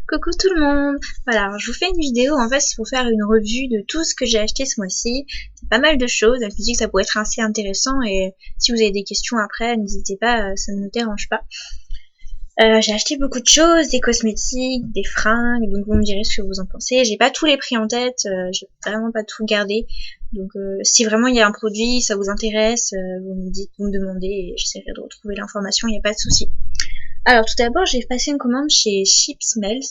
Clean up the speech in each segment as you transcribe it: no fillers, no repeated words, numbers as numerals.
Coucou tout le monde. Voilà, alors je vous fais une vidéo, en fait c'est pour faire une revue de tout ce que j'ai acheté ce mois-ci. C'est pas mal de choses, je me dis que ça pourrait être assez intéressant et si vous avez des questions après, n'hésitez pas, ça ne me dérange pas. J'ai acheté beaucoup de choses, des cosmétiques, des fringues, donc vous me direz ce que vous en pensez. J'ai pas tous les prix en tête, j'ai vraiment pas tout gardé. Donc si vraiment il y a un produit, ça vous intéresse, vous me dites, vous me demandez et j'essaierai de retrouver l'information, il n'y a pas de souci. Alors tout d'abord, j'ai passé une commande chez Shipsmells.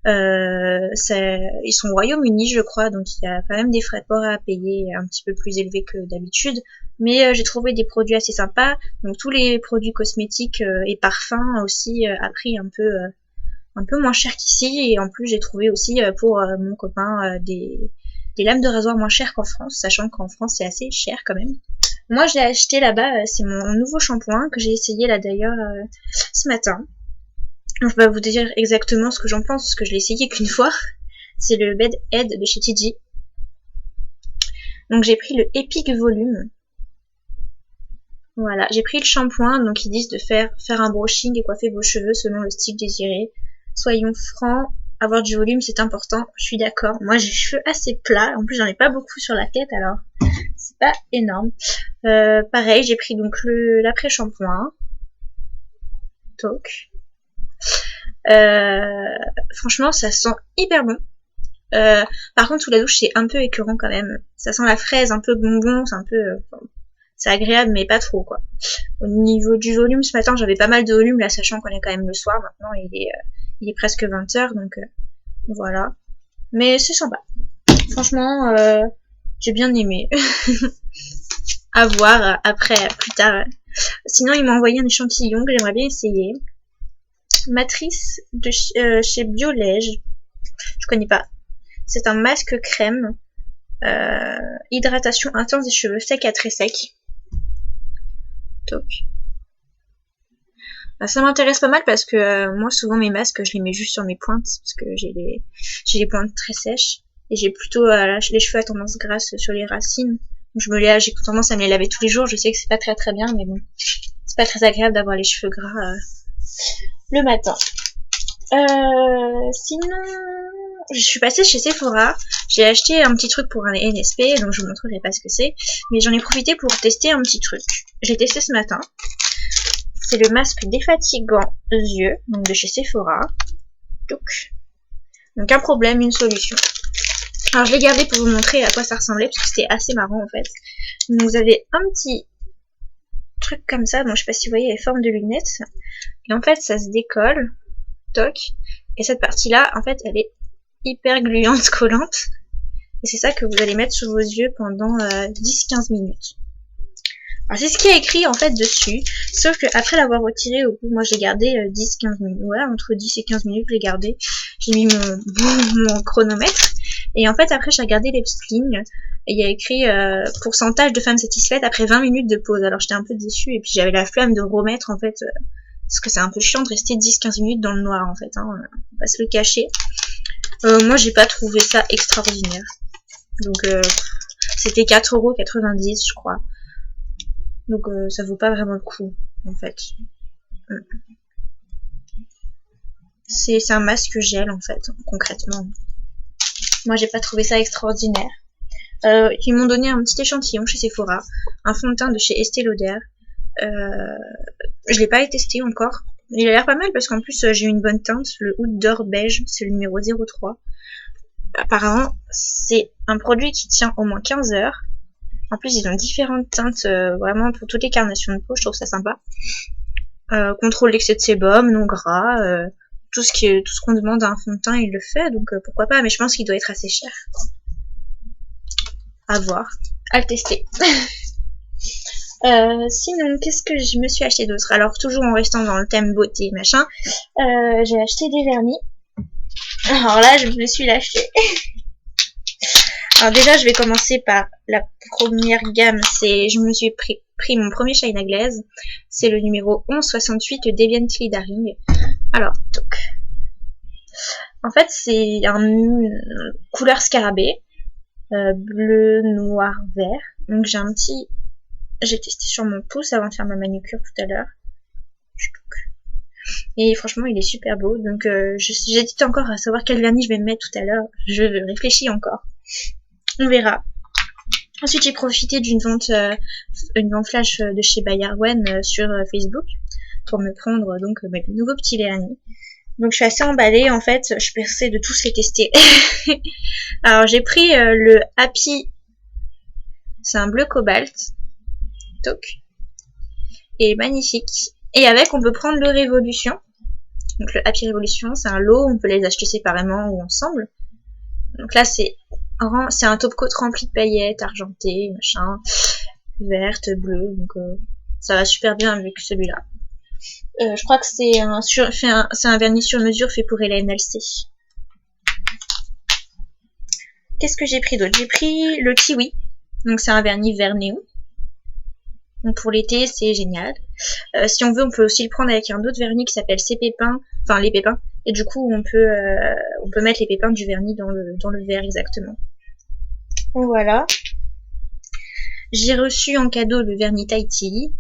Ils sont au Royaume-Uni, je crois, donc il y a quand même des frais de port à payer un petit peu plus élevés que d'habitude. Mais j'ai trouvé des produits assez sympas. Donc tous les produits cosmétiques et parfums aussi à prix un peu moins cher qu'ici. Et en plus, j'ai trouvé aussi pour mon copain des lames de rasoir moins chères qu'en France, sachant qu'en France c'est assez cher quand même. Moi, je l'ai acheté là-bas, c'est mon nouveau shampoing que j'ai essayé là d'ailleurs ce matin. Donc, je vais vous dire exactement ce que j'en pense, parce que je l'ai essayé qu'une fois. C'est le Bed Head de chez TG. Donc j'ai pris le Epic Volume. Voilà, j'ai pris le shampoing, donc ils disent de faire un brushing et coiffer vos cheveux selon le style désiré. Soyons francs, avoir du volume c'est important, je suis d'accord. Moi j'ai les cheveux assez plats, en plus j'en ai pas beaucoup sur la tête alors c'est pas énorme. Pareil, j'ai pris donc l'après-shampoing. Toc. Franchement ça sent hyper bon. Par contre sous la douche c'est un peu écœurant quand même. Ça sent la fraise, un peu bonbon, c'est un peu... c'est agréable mais pas trop quoi. Au niveau du volume, ce matin j'avais pas mal de volume là, sachant qu'on est quand même le soir maintenant, il est presque 20h donc voilà. Mais c'est sympa. Franchement, j'ai bien aimé. À voir après, plus tard. Sinon il m'a envoyé un échantillon que j'aimerais bien essayer. Matrice de chez Biolège. Je connais pas. C'est un masque crème. Hydratation intense des cheveux secs à très secs. Top. Bah, ça m'intéresse pas mal parce que moi souvent mes masques je les mets juste sur mes pointes parce que j'ai les pointes très sèches et j'ai plutôt les cheveux à tendance grasse sur les racines. Donc j'ai tendance à me les laver tous les jours. Je sais que c'est pas très bien mais bon, c'est pas très agréable d'avoir les cheveux gras le matin. Sinon, je suis passée chez Sephora, j'ai acheté un petit truc pour un NSP, donc je vous montrerai pas ce que c'est, mais j'en ai profité pour tester un petit truc. J'ai testé ce matin. C'est le masque défatigant yeux, donc de chez Sephora. Donc un problème, une solution. Alors je l'ai gardé pour vous montrer à quoi ça ressemblait, parce que c'était assez marrant en fait. Donc vous avez un petit truc comme ça, bon je sais pas si vous voyez les formes de lunettes, et en fait ça se décolle. Toc. Et cette partie-là, en fait, elle est hyper gluante, collante. Et c'est ça que vous allez mettre sur vos yeux pendant 10-15 minutes. Alors c'est ce qui est écrit en fait dessus, sauf que après l'avoir retiré au bout, moi j'ai gardé 10-15 minutes. Voilà, entre 10 et 15 minutes, je l'ai gardé. J'ai mis mon chronomètre. Et en fait, après, j'ai regardé les petites lignes. Et il y a écrit pourcentage de femmes satisfaites après 20 minutes de pause. Alors j'étais un peu déçue. Et puis j'avais la flemme de remettre en fait... parce que c'est un peu chiant de rester 10-15 minutes dans le noir en fait, hein, on va pas se le cacher. Moi j'ai pas trouvé ça extraordinaire. Donc c'était 4,90€ je crois. Donc ça vaut pas vraiment le coup en fait. C'est un masque gel en fait, concrètement. Moi j'ai pas trouvé ça extraordinaire. Ils m'ont donné un petit échantillon chez Sephora, un fond de teint de chez Estée Lauder. Je l'ai pas testé encore. Il a l'air pas mal parce qu'en plus j'ai une bonne teinte, le Oud d'or beige, c'est le numéro 03. Apparemment c'est un produit qui tient au moins 15 heures. En plus ils ont différentes teintes vraiment pour toutes les carnations de peau, je trouve ça sympa. Contrôle l'excès de sébum, non gras, tout ce qu'on demande à un fond de teint il le fait, donc pourquoi pas, mais je pense qu'il doit être assez cher. À voir, à le tester. Sinon, qu'est-ce que je me suis acheté d'autre? Alors, toujours en restant dans le thème beauté, machin, j'ai acheté des vernis. Alors là, je me suis lâchée. Alors déjà, je vais commencer par la première gamme. Je me suis pris mon premier shine à glaise. C'est le numéro 1168, le Deviantly Daring. Alors, toc. En fait, c'est une couleur scarabée. Bleu, noir, vert. Donc j'ai testé sur mon pouce avant de faire ma manucure tout à l'heure. Et franchement, il est super beau. Donc, j'hésite encore à savoir quel vernis je vais me mettre tout à l'heure. Je réfléchis encore. On verra. Ensuite, j'ai profité d'une vente flash de chez Bayerwen sur Facebook pour me prendre donc mes nouveaux petits vernis. Donc, je suis assez emballée. En fait, je suis pressée de tous les tester. Alors, j'ai pris le Happy. C'est un bleu cobalt. Toc. Il est magnifique. Et avec, on peut prendre le Révolution. Donc le Happy Révolution, c'est un lot, on peut les acheter séparément ou ensemble. Donc là, c'est un top coat rempli de paillettes, argentées, machin, vertes, bleues. Donc ça va super bien avec celui-là. Je crois que c'est un vernis sur mesure fait pour Hélène LC. Qu'est-ce que j'ai pris d'autre? J'ai pris le Kiwi. Donc c'est un vernis vert néon. Donc pour l'été, c'est génial. Si on veut, on peut aussi le prendre avec un autre vernis qui s'appelle Ces Pépins, enfin les pépins. Et du coup, on peut mettre les pépins du vernis dans le verre exactement. Donc voilà. J'ai reçu en cadeau le vernis Tahiti.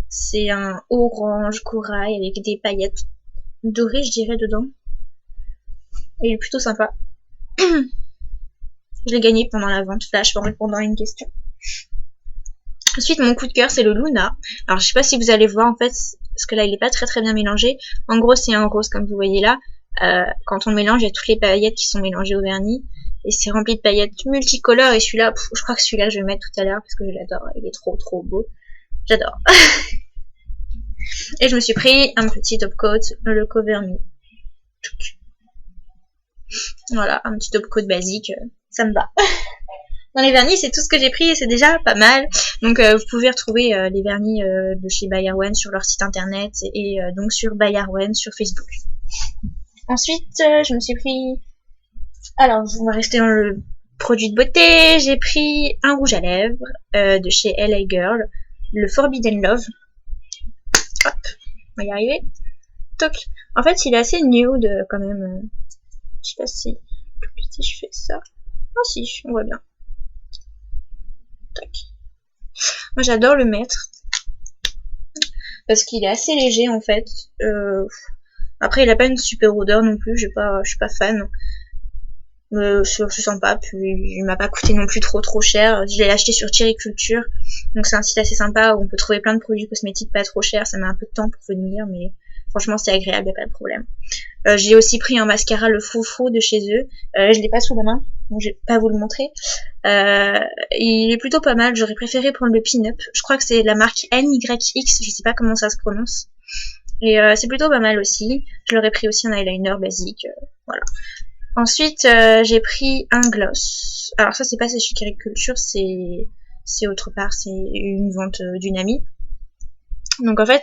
C'est un orange corail avec des paillettes dorées, je dirais, dedans. Et il est plutôt sympa. Je l'ai gagné pendant la vente flash en répondant à une question. Ensuite, mon coup de cœur, c'est le Luna. Alors, je sais pas si vous allez voir, en fait, parce que là, il est pas très très bien mélangé. En gros, c'est un rose, comme vous voyez là. Quand on mélange, il y a toutes les paillettes qui sont mélangées au vernis. Et c'est rempli de paillettes multicolores. Et celui-là, je crois que celui-là, je vais le mettre tout à l'heure, parce que je l'adore. Il est trop trop beau. J'adore. Et je me suis pris un petit top coat, le Coverme. Voilà, un petit top coat basique. Ça me va. Dans les vernis, c'est tout ce que j'ai pris et c'est déjà pas mal. Donc vous pouvez retrouver les vernis de chez Bayerwen sur leur site internet et donc sur Bayerwen sur Facebook. Ensuite, je me suis pris... Alors, on va rester dans le produit de beauté. J'ai pris un rouge à lèvres de chez LA Girl, le Forbidden Love. Hop, on va y arriver. Toc. En fait, il est assez nude quand même. Je sais pas si je fais ça. Ah si, on voit bien. Tac. Moi j'adore le mettre parce qu'il est assez léger en fait. Après il a pas une super odeur non plus, je suis pas fan. C'est sympa, puis il m'a pas coûté non plus trop cher. Je l'ai acheté sur Thierry Culture, donc c'est un site assez sympa où on peut trouver plein de produits cosmétiques pas trop chers. Ça met un peu de temps pour venir, mais franchement c'est agréable, y a pas de problème. J'ai aussi pris un mascara le Froufrou de chez eux. Je l'ai pas sous la main, donc je vais pas vous le montrer. Il est plutôt pas mal. J'aurais préféré prendre le Pin-Up. Je crois que c'est la marque NYX. Je sais pas comment ça se prononce. Et c'est plutôt pas mal aussi. Je l'aurais pris aussi un eyeliner basique. Voilà. Ensuite, j'ai pris un gloss. Alors ça, c'est pas chez Thierry Culture, c'est autre part. C'est une vente d'une amie. Donc en fait,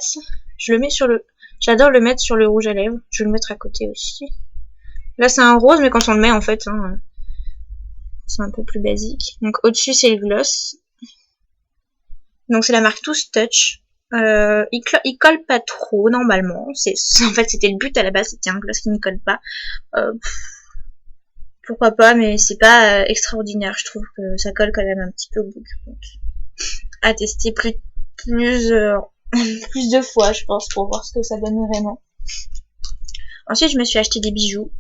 je le mets sur le... J'adore le mettre sur le rouge à lèvres. Je vais le mettre à côté aussi. Là, c'est un rose, mais quand on le met, en fait, hein, c'est un peu plus basique. Donc, au-dessus, c'est le gloss. Donc, c'est la marque Tous Touch. Il colle pas trop, normalement. En fait, c'était le but à la base. C'était un gloss qui ne colle pas. Pourquoi pas, mais c'est pas extraordinaire. Je trouve que ça colle quand même un petit peu au bout du compte. À tester plus de fois, je pense, pour voir ce que ça donne vraiment. Ensuite, je me suis acheté des bijoux.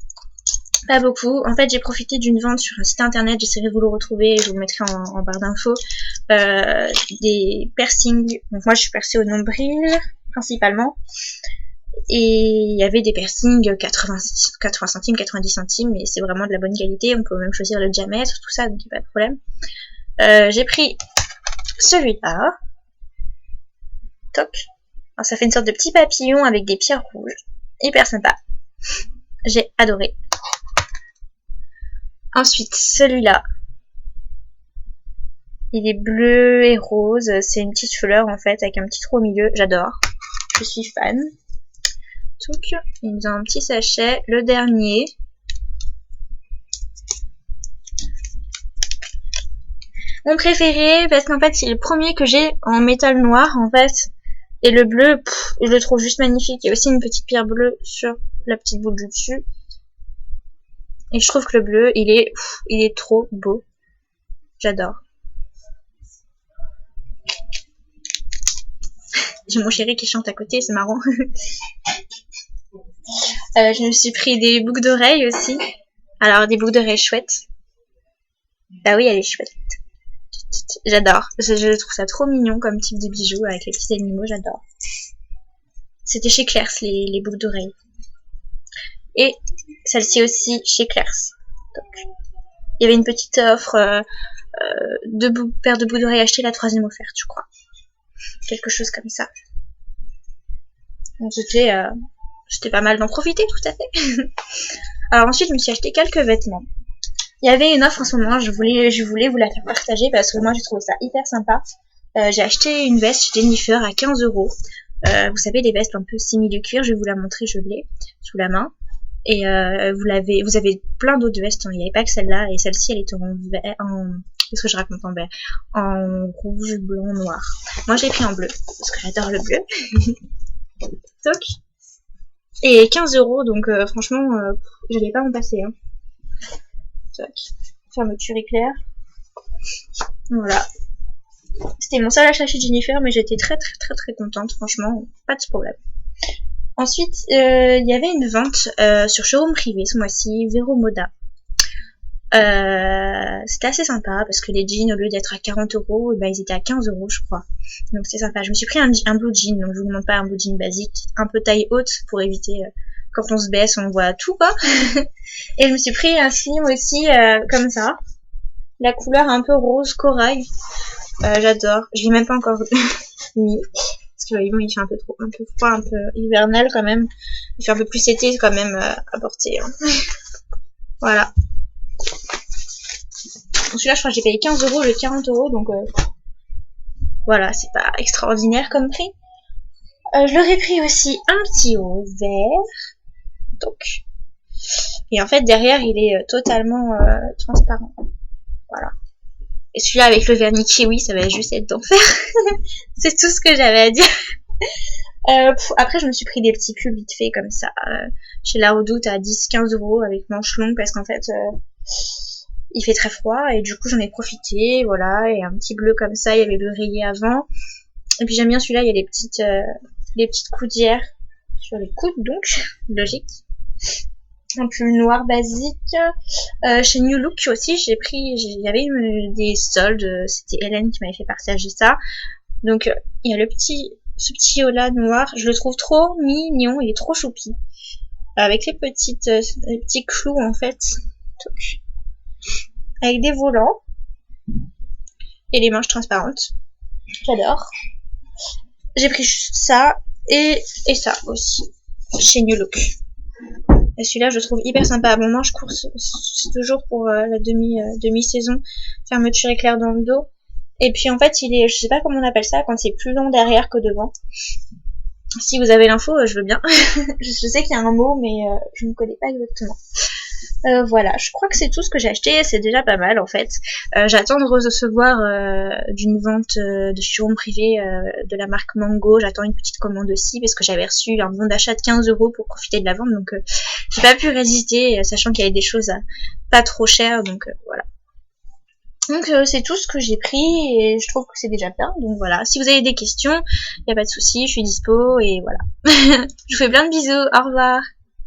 Pas beaucoup. En fait, j'ai profité d'une vente sur un site internet. J'essaierai de vous le retrouver. Je vous le mettrai en barre d'infos. Des piercings. Donc moi, je suis percée au nombril, principalement. Et il y avait des piercings 80 centimes, 90 centimes. Mais c'est vraiment de la bonne qualité. On peut même choisir le diamètre, tout ça. Donc, il n'y a pas de problème. J'ai pris celui-là. Toc. Alors, ça fait une sorte de petit papillon avec des pierres rouges. Hyper sympa. J'ai adoré. Ensuite, celui-là. Il est bleu et rose. C'est une petite fleur, en fait, avec un petit trou au milieu. J'adore. Je suis fan. Touc. Il est dans un petit sachet. Le dernier. Mon préféré, parce qu'en fait, c'est le premier que j'ai en métal noir, en fait. Et le bleu, je le trouve juste magnifique. Il y a aussi une petite pierre bleue sur la petite boule du dessus. Et je trouve que le bleu, il est trop beau. J'adore. J'ai mon chéri qui chante à côté, c'est marrant. Je me suis pris des boucles d'oreilles aussi. Alors des boucles d'oreilles chouettes. Bah oui, elle est chouette. J'adore. Je trouve ça trop mignon comme type de bijoux avec les petits animaux, j'adore. C'était chez Claire's les boucles d'oreilles. Et celle-ci aussi chez Claire's. Donc, il y avait une petite offre, deux paires de boucles d'oreilles achetées, la troisième offerte, je crois. Quelque chose comme ça. Donc c'était pas mal d'en profiter, tout à fait. Alors ensuite, je me suis acheté quelques vêtements. Il y avait une offre en ce moment, je voulais vous la faire partager parce que moi j'ai trouvé ça hyper sympa. J'ai acheté une veste chez Jennifer à 15 €. Vous savez, les vestes un peu simili-cuir, je vais vous la montrer, je l'ai sous la main. Et vous avez plein d'autres vestes, il n'y avait pas que celle-là, et celle-ci elle était en vert, qu'est-ce que je raconte en vert, en rouge, blanc, noir. Moi j'ai pris en bleu, parce que j'adore le bleu. Toc. Et 15 €, donc franchement, j'allais pas m'en passer. Hein. Toc. Fermeture éclair. Voilà. C'était mon seul achat chez Jennifer, mais j'étais très contente, franchement, pas de problème. Ensuite, il y avait une vente sur showroom privé ce mois-ci, Vero Moda. C'était assez sympa parce que les jeans, au lieu d'être à 40 €, eh ben, ils étaient à 15 € je crois. Donc c'est sympa. Je me suis pris un blue jean, donc je vous montre pas un blue jean basique, un peu taille haute pour éviter quand on se baisse on voit tout quoi. Et je me suis pris un slim aussi comme ça, la couleur un peu rose corail. J'adore. Je l'ai même pas encore mis parce que bon, il fait un peu froid, un peu hivernal quand même. Il fait un peu plus été quand même à porter. Hein. Voilà. Celui-là, je crois que j'ai payé 15 € le 40 €, donc voilà, c'est pas extraordinaire comme prix. Je leur ai pris aussi un petit haut vert, donc. Et en fait, derrière, il est totalement transparent. Voilà. Et celui-là, avec le vernis kiwi, ça va juste être d'enfer. C'est tout ce que j'avais à dire. Après, je me suis pris des petits pulls vite fait comme ça. Chez La Redoute à 10-15 € avec manches longues parce qu'en fait, il fait très froid et du coup, j'en ai profité. Voilà, et un petit bleu comme ça, il y avait le rayé avant. Et puis j'aime bien celui-là, il y a les petites coudières sur les coudes, donc, logique. Un pull noir basique. Chez New Look aussi, il y avait des soldes, c'était Hélène qui m'avait fait partager ça. Donc, il y a ce petit haut là noir, je le trouve trop mignon, il est trop choupi. Avec les petits clous en fait. Donc, avec des volants. Et les manches transparentes. J'adore. J'ai pris ça et ça aussi. Chez New Look. Et celui-là, je le trouve hyper sympa. Bon, manche courte, c'est toujours pour la demi-saison. Fermeture éclair dans le dos. Et puis en fait, je sais pas comment on appelle ça, quand c'est plus long derrière que devant. Si vous avez l'info, je veux bien. Je sais qu'il y a un mot, mais je ne connais pas exactement. Voilà, je crois que c'est tout ce que j'ai acheté, c'est déjà pas mal en fait. J'attends de recevoir d'une vente de showroom privé de la marque Mango, j'attends une petite commande aussi parce que j'avais reçu un bon d'achat de 15 € pour profiter de la vente, donc j'ai pas pu résister, sachant qu'il y avait des choses pas trop chères, donc voilà. Donc c'est tout ce que j'ai pris et je trouve que c'est déjà bien, donc voilà. Si vous avez des questions, y a pas de souci, je suis dispo et voilà. Je vous fais plein de bisous, au revoir.